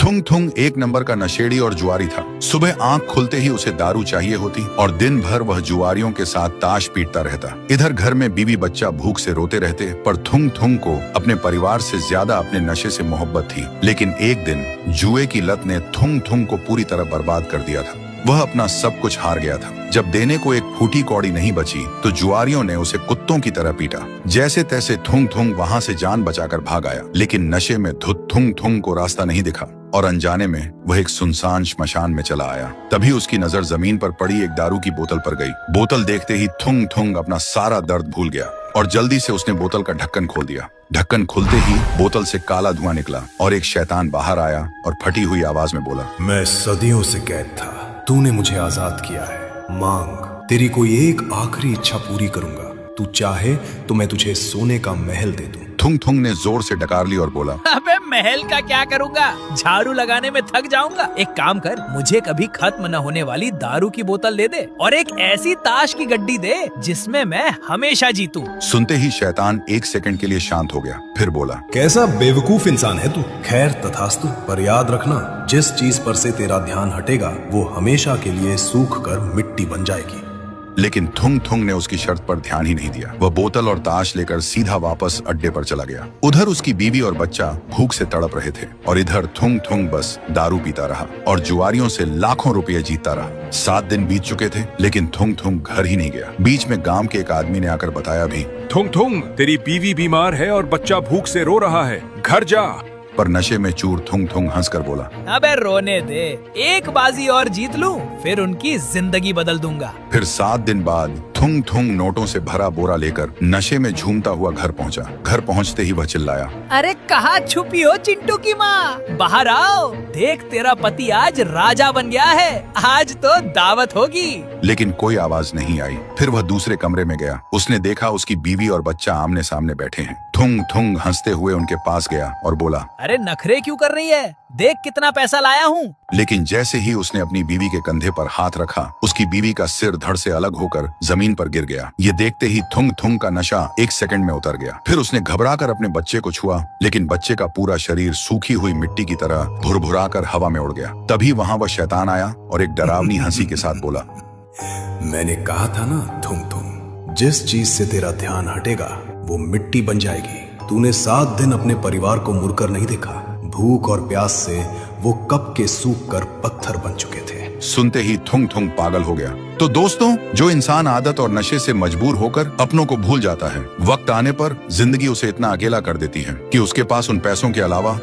थुंग थुंग एक नंबर का नशेड़ी और जुआरी था। सुबह आंख खुलते ही उसे दारू चाहिए होती और दिन भर वह जुआरियों के साथ ताश पीटता रहता। इधर घर में बीवी बच्चा भूख से रोते रहते, पर थुंग थुंग को अपने परिवार से ज्यादा अपने नशे से मोहब्बत थी। लेकिन एक दिन जुए की लत ने थुंग थुंग को पूरी तरह बर्बाद कर दिया था। वह अपना सब कुछ हार गया था। जब देने को एक फूटी कौड़ी नहीं बची तो जुआरियों ने उसे कुत्तों की तरह पीटा। जैसे तैसे थुंग थुंग वहां से जान बचाकर भाग आया, लेकिन नशे में धुत थुंग थुंग को रास्ता नहीं दिखा और अनजाने में वह एक सुनसान श्मशान में चला आया। तभी उसकी नजर जमीन पर पड़ी एक दारू की बोतल पर गई। बोतल देखते ही थुंग थुंग अपना सारा दर्द भूल गया और जल्दी से उसने बोतल का ढक्कन खोल दिया। ढक्कन खुलते ही बोतल से काला धुआं निकला और एक शैतान बाहर आया और फटी हुई आवाज में बोला, मैं सदियों से कैद था, तूने मुझे आजाद किया है। मांग, तेरी कोई एक आखिरी इच्छा पूरी करूंगा। तू चाहे तो मैं तुझे सोने का महल दे दूं। थुंग थुंग ने जोर से डकार ली और बोला, अबे महल का क्या करूंगा, झाड़ू लगाने में थक जाऊंगा। एक काम कर, मुझे कभी खत्म न होने वाली दारू की बोतल दे दे और एक ऐसी ताश की गड्डी दे जिसमें मैं हमेशा जीतूं। सुनते ही शैतान एक सेकंड के लिए शांत हो गया, फिर बोला, कैसा बेवकूफ इंसान है तू। खैर तथास्तु, पर याद रखना, जिस चीज पर से तेरा ध्यान हटेगा वो हमेशा के लिए सूख कर मिट्टी बन जाएगी। लेकिन थुंग थुंग ने उसकी शर्त पर ध्यान ही नहीं दिया। वह बोतल और ताश लेकर सीधा वापस अड्डे पर चला गया। उधर उसकी बीवी और बच्चा भूख से तड़प रहे थे और इधर थुंग थुंग बस दारू पीता रहा और जुआरियों से लाखों रुपए जीतता रहा। 7 दिन बीत चुके थे, लेकिन थुंग थुंग घर ही नहीं गया। बीच में गांव के एक आदमी ने आकर बताया भी, थुंग थुंग, तेरी बीवी बीमार है और बच्चा भूख से रो रहा है, घर जा। पर नशे में चूर थुंग थुंग हंसकर बोला, अबे रोने दे, एक बाजी और जीत लूं, फिर उनकी जिंदगी बदल दूंगा। फिर 7 दिन बाद थुंग थुंग नोटों से भरा बोरा लेकर नशे में झूमता हुआ घर पहुंचा। घर पहुंचते ही वह चिल्लाया, अरे कहाँ छुपी हो चिंटू की माँ, बाहर आओ, देख तेरा पति आज राजा बन गया है, आज तो दावत होगी। लेकिन कोई आवाज नहीं आई। फिर वह दूसरे कमरे में गया। उसने देखा उसकी बीवी और बच्चा आमने सामने बैठे हैं। थुंग थुंग हंसते हुए उनके पास गया और बोला, अरे नखरे क्यों कर रही है, देख कितना पैसा लाया हूँ। लेकिन जैसे ही उसने अपनी बीवी के कंधे पर हाथ रखा, उसकी बीवी का सिर धड़ से अलग होकर जमीन पर गिर गया। ये देखते ही थुंग थुंग का नशा 1 सेकंड में उतर गया। फिर उसने घबराकर अपने बच्चे को छुआ, लेकिन बच्चे का पूरा शरीर सूखी हुई मिट्टी की तरह भुरभुराकर हवा में उड़ गया। तभी वहाँ वह शैतान आया और एक डरावनी हंसी के साथ बोला, मैंने कहा था ना थुंग थुंग, जिस चीज से तेरा ध्यान हटेगा वो मिट्टी बन जाएगी। तूने 7 दिन अपने परिवार को मुड़कर नहीं देखा। भूख और प्यास से वो कब के सूख कर पत्थर बन चुके थे। सुनते ही थुंग थुंग पागल हो गया। तो दोस्तों, जो इंसान आदत और नशे से मजबूर होकर अपनों को भूल जाता है, वक्त आने पर जिंदगी उसे इतना अकेला कर देती है कि उसके पास उन पैसों के अलावा